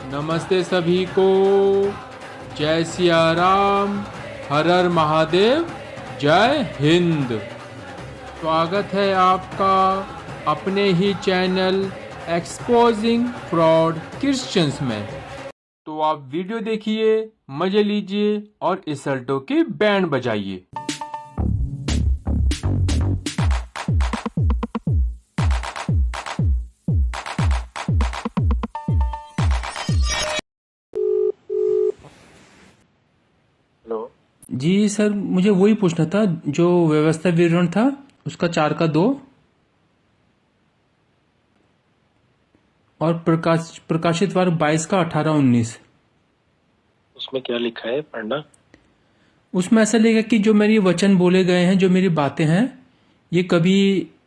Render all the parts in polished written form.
नमस्ते सभी को। जय सिया राम, हर हर महादेव, जय हिंद। स्वागत है आपका अपने ही चैनल एक्सपोजिंग फ्रॉड क्रिश्चियंस में। तो आप वीडियो देखिए, मजे लीजिए और इस अल्टो की बैंड बजाइए। हेलो। जी सर, मुझे वही पूछना था जो व्यवस्था विवरण था उसका 4 का 2 और प्रकाशित वार 22 का 18-19। उसमें क्या लिखा है पढ़ना? उसमें ऐसा लिखा कि जो मेरी वचन बोले गए हैं, जो मेरी बातें हैं, ये कभी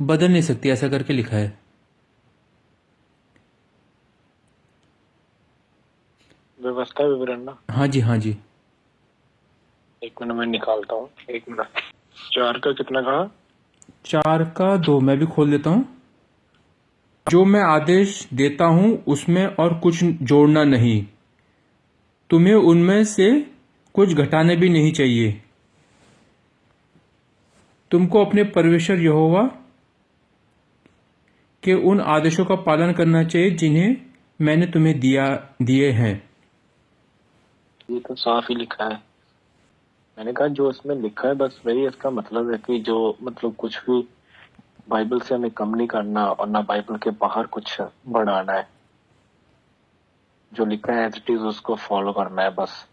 बदल नहीं सकती, ऐसा करके लिखा है। व्यवस्था विवरण ना? हाँ जी, हाँ जी। एक मिनट में निकालता हूँ, एक मिनट। 4 का कितना कहा? 4 का 2 मैं भी खोल देता हूँ। जो मैं आदेश देता हूँ उसमें और कुछ जोड़ना नहीं, तुम्हें उनमें से कुछ घटाने भी नहीं चाहिए। तुमको अपने परमेश्वर यहोवा के उन आदेशों का पालन करना चाहिए जिन्हें मैंने तुम्हें दिए हैं। ये तो साफ ही लिखा है। मैंने कहा जो इसमें लिखा है बस वही इसका मतलब है कि जो मतलब कुछ भी बाइबल से हमें कम नहीं करना और ना बाइबल के बाहर कुछ बढ़ाना है। जो लिखा है एज इट इज उसको फॉलो करना है बस।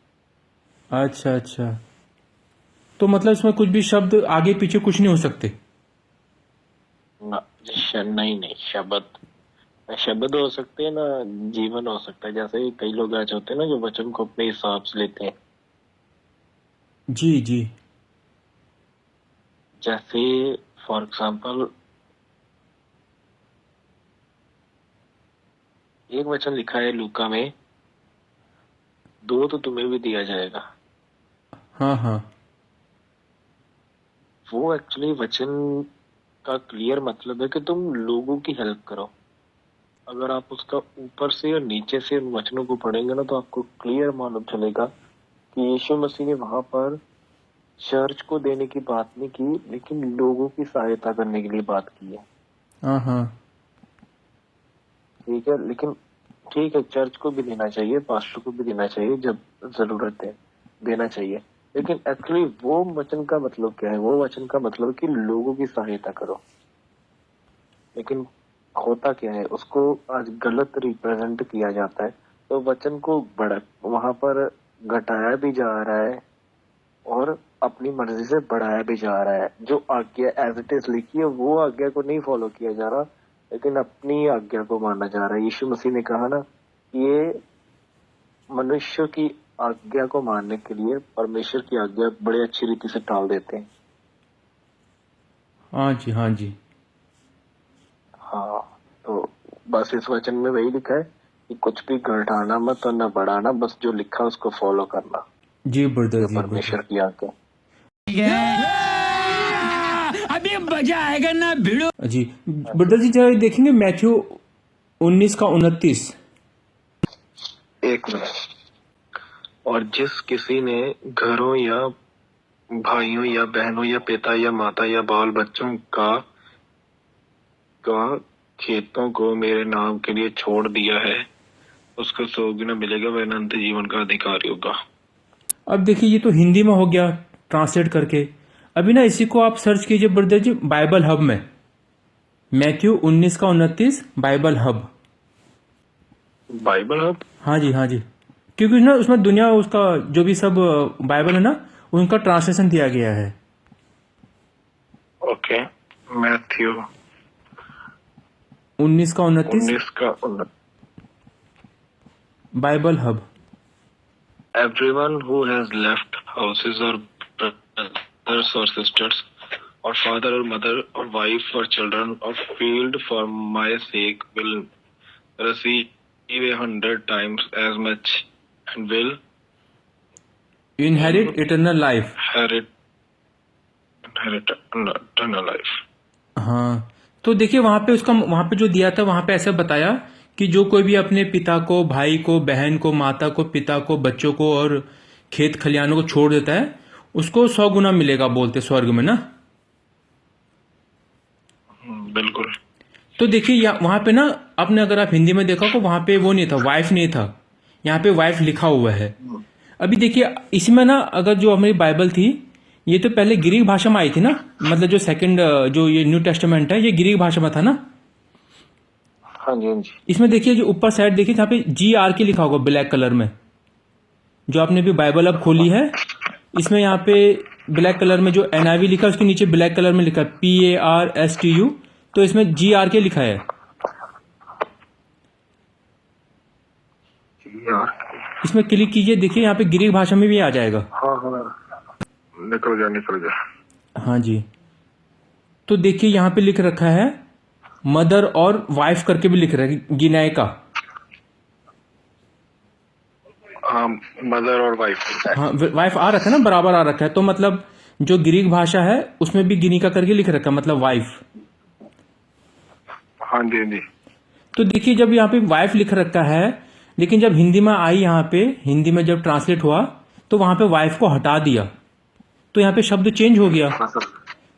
अच्छा अच्छा, तो मतलब इसमें कुछ भी शब्द आगे पीछे कुछ नहीं हो सकते? ना नहीं नहीं, शब्द हो सकते हैं ना, जीवन हो सकता है। जैसे ही कई लोग ऐसे होते हैं ना जो वचन को अपने हिसाब से लेते हैं। जी जी। जैसे फॉर एग्जाम्पल एक वचन लिखा है लूका में, 2 तो तुम्हें भी दिया जाएगा। हाँ हाँ। वो एक्चुअली वचन का क्लियर मतलब है कि तुम लोगों की हेल्प करो। अगर आप उसका ऊपर से और नीचे से उन वचनों को पढ़ेंगे ना तो आपको क्लियर मालूम चलेगा कि यीशु मसीह ने वहां पर चर्च को देने की बात नहीं की, लेकिन लोगों की सहायता करने के लिए बात की है। हाँ हाँ। ठीक है, लेकिन ठीक है, चर्च को भी देना चाहिए, पास्टर को भी देना चाहिए, जब जरूरत है देना चाहिए। लेकिन एक्चुअली वो वचन का मतलब क्या है? वो वचन का मतलब कि लोगों की सहायता करो। लेकिन होता क्या है, उसको आज गलत रिप्रेजेंट किया जाता है। तो वचन को बड़ा वहां पर घटाया भी जा रहा है और अपनी मर्जी से बढ़ाया भी जा रहा है। जो आज्ञा एज इट इज लिखी है वो आज्ञा को नहीं फॉलो किया जा रहा, लेकिन अपनी आज्ञा को माना जा रहा है। यीशु मसीह ने कहा ना कि ये मनुष्य की आज्ञा को मानने के लिए परमेश्वर की आज्ञा बड़े अच्छी रीति से टाल देते हैं। हाँ जी, हाँ जी। हाँ, तो बस इस वचन में वही लिखा है कि कुछ भी घटाना मत और न बढ़ाना, बस जो लिखा है उसको फॉलो करना। जी ब्रदर, जो जी परमेश्वर ब्रदर। की आज्ञा। अभी मजा आएगा ना भिड़ो। जी ब्रदर जी, जरा देखेंगे मैथ्यू 19 का 29। एक मिनट। और जिस किसी ने घरों या भाइयों या बहनों या पिता या माता या बाल बच्चों का खेतों को मेरे नाम के लिए छोड़ दिया है, उसको 100 गुना मिलेगा, वह अनंत जीवन का अधिकारी होगा। अब देखिए, ये तो हिंदी में हो गया ट्रांसलेट करके। अभी ना इसी को आप सर्च कीजिए ब्रदर जी बाइबल हब में, मैथ्यू 19 का 29 बाइबल हब। Bible hub? हाँ जी, हाँ जी। क्योंकि ना उसमें दुनिया उसका जो भी सब बाइबल है ना, उनका ट्रांसलेशन दिया गया है। ओके। मैथ्यू 19 का 29 19 का 19। Bible hub. Everyone who has left houses or brothers or sisters or father or mother or wife or children or field for my sake will receive 100 times as much and will inherit eternal life. inherit eternal life. हाँ, तो देखिए वहां पे जो दिया था वहां पे ऐसा बताया कि जो कोई भी अपने पिता को, भाई को, बहन को, माता को, पिता को, बच्चों को और खेत खलिहानों को छोड़ देता है, उसको 100 गुना मिलेगा बोलते स्वर्ग में ना। बिल्कुल। तो देखिए वहां पे ना, आपने अगर आप हिंदी में देखा तो वहां पे वो नहीं था, वाइफ नहीं था, यहाँ पे वाइफ लिखा हुआ है। अभी देखिए इसमें ना, अगर जो हमारी बाइबल थी, ये तो पहले ग्रीक भाषा में आई थी ना, मतलब जो सेकंड जो ये न्यू टेस्टामेंट है, ये ग्रीक भाषा में था ना। हाँ जी, हाँ जी। इसमें देखिए जो ऊपर साइड देखिए, जहाँ पे GR के लिखा होगा ब्लैक कलर में, जो आपने भी बाइबल अब खोली है, इसमें यहाँ पे ब्लैक कलर में जो NIV लिखा है, उसके नीचे ब्लैक कलर में लिखा है PARSTU, तो इसमें GR के लिखा है। यार, इसमें क्लिक कीजिए, देखिए यहाँ पे ग्रीक भाषा में भी आ जाएगा। हाँ हाँ, निकल गया। हाँ जी, तो देखिए यहाँ पे लिख रखा है मदर और वाइफ करके भी लिख रहा है, गिनाए का। हाँ, मदर और वाइफ। हाँ, वाइफ आ रखा है ना, बराबर आ रखा है, तो मतलब जो ग्रीक भाषा है उसमें भी गिनिका करके लिख रखा है, मतलब वाइफ। हाँ जी, हाँ जी। तो देखिए जब यहाँ पे वाइफ लिख रखा है, लेकिन जब हिंदी में आई, यहाँ पे हिंदी में जब ट्रांसलेट हुआ तो वहां पे वाइफ को हटा दिया, तो यहाँ पे शब्द चेंज हो गया। हाँ सर।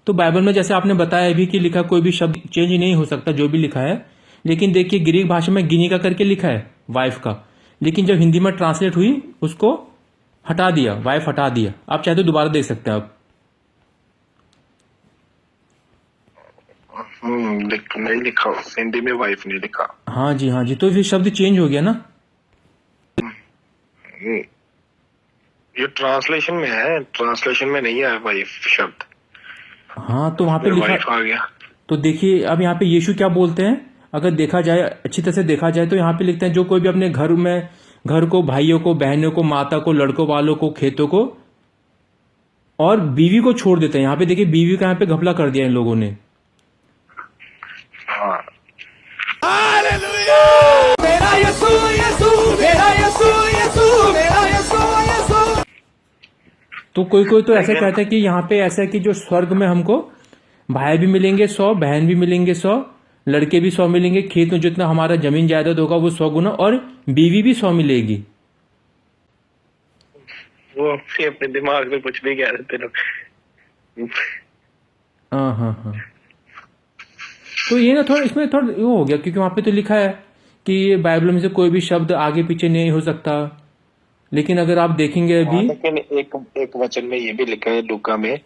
तो बाइबल में जैसे आपने बताया भी कि लिखा कोई भी शब्द चेंज नहीं हो सकता, जो भी लिखा है, लेकिन देखिए ग्रीक भाषा में गिनिका करके लिखा है वाइफ का, लेकिन जब हिंदी में ट्रांसलेट हुई उसको हटा दिया, वाइफ हटा दिया। आप चाहे तो दोबारा देख सकते हैं आप। नहीं लिखा, हिंदी में वाइफ नहीं लिखा। हाँ जी, हाँ जी, तो फिर शब्द चेंज हो गया ना। ये ट्रांसलेशन में है, ट्रांसलेशन में नहीं है वाइफ शब्द। हाँ, तो वहां पे वाइफ लिखा। आ गया। तो देखिए अब यहाँ पे यीशु क्या बोलते हैं, अगर देखा जाए, अच्छी तरह से देखा जाए, तो यहाँ पे लिखते हैं जो कोई भी अपने घर को, भाइयों को, बहनों को, माता को, लड़कों वालों को, खेतों को और बीवी को छोड़ देते हैं। यहाँ पे देखिए बीवी का यहाँ पे घपला कर दिया इन लोगों ने। हाँ, मेरा यीशु यीशु मेरा यीशु यीशु मेरा यीशु यीशु। तो कोई तो ऐसा कहता है कि यहाँ पे ऐसा है कि जो स्वर्ग में हमको भाई भी मिलेंगे 100, बहन भी मिलेंगे 100, लड़के भी 100 मिलेंगे, खेत में जितना हमारा जमीन जायदाद होगा वो 100 गुना, और बीवी भी 100 मिलेगी। वो अपने दिमाग में कुछ भी कह देते लोग। हाँ हाँ हाँ, तो ये ना थोड़ा इसमें थोड़ा वो हो गया, क्योंकि वहां पे तो लिखा है कि बाइबल में से कोई भी शब्द आगे पीछे नहीं हो सकता, लेकिन अगर आप देखेंगे अभी, लेकिन एक वचन में ये भी लिखा है लूका में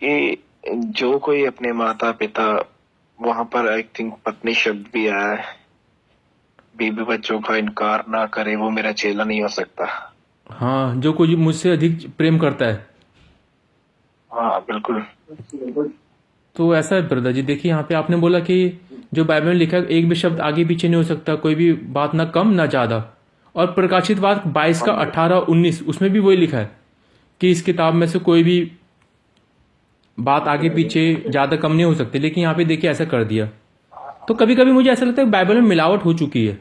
कि जो कोई अपने माता पिता, वहां पर आई थिंक पत्नी शब्द भी आया है, बीवी बच्चों का इनकार ना करे, वो मेरा चेला नहीं हो सकता। हाँ, जो कोई मुझसे अधिक प्रेम करता है। हाँ बिल्कुल। तो ऐसा है ब्रदर जी, देखिए यहाँ पे आपने बोला कि जो बाइबल में लिखा है एक भी शब्द आगे पीछे नहीं हो सकता, कोई भी बात ना कम ना ज्यादा। और प्रकाशित वाक्य 22 का 18-19 उसमें भी वही लिखा है कि इस किताब में से कोई भी बात आगे पीछे ज्यादा कम नहीं हो सकती, लेकिन यहाँ पे देखिए ऐसा कर दिया। तो कभी कभी मुझे ऐसा लगता है बाइबल में मिलावट हो चुकी है।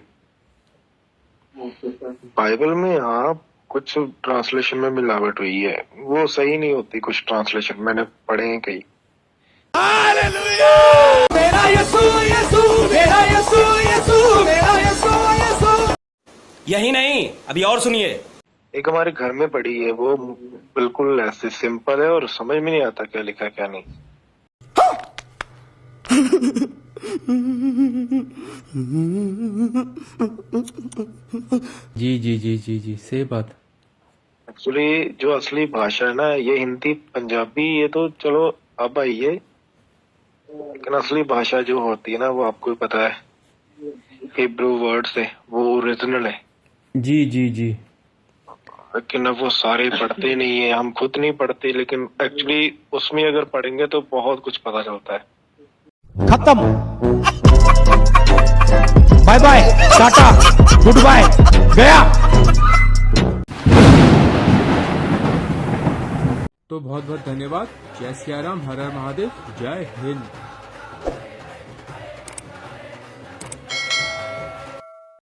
बाइबल में हाँ कुछ ट्रांसलेशन में मिलावट हुई है, वो सही नहीं होती कुछ ट्रांसलेशन, मैंने पढ़े हैं कई। मेरा यीशु यीशु मेरा यीशु यीशु मेरा यीशु यीशु। यही नहीं, अभी और सुनिए। एक हमारे घर में पड़ी है, वो बिल्कुल ऐसे सिंपल है और समझ में नहीं आता क्या लिखा है क्या नहीं। जी जी जी जी जी, सही बात। एक्चुअली जो असली भाषा है ना, ये हिंदी पंजाबी ये तो चलो अब आई है, लेकिन असली भाषा जो होती है ना, वो आपको भी पता है, हिब्रू वर्ड्स है, वो ओरिजिनल है। जी जी जी, लेकिन अब वो सारे पढ़ते नहीं है, हम खुद नहीं पढ़ते, लेकिन एक्चुअली उसमें अगर पढ़ेंगे तो बहुत कुछ पता चलता है। खत्म, bye bye, tata, good bye, गया। तो बहुत बहुत धन्यवाद। जय सिया राम, हर हर महादेव, जय हिंद।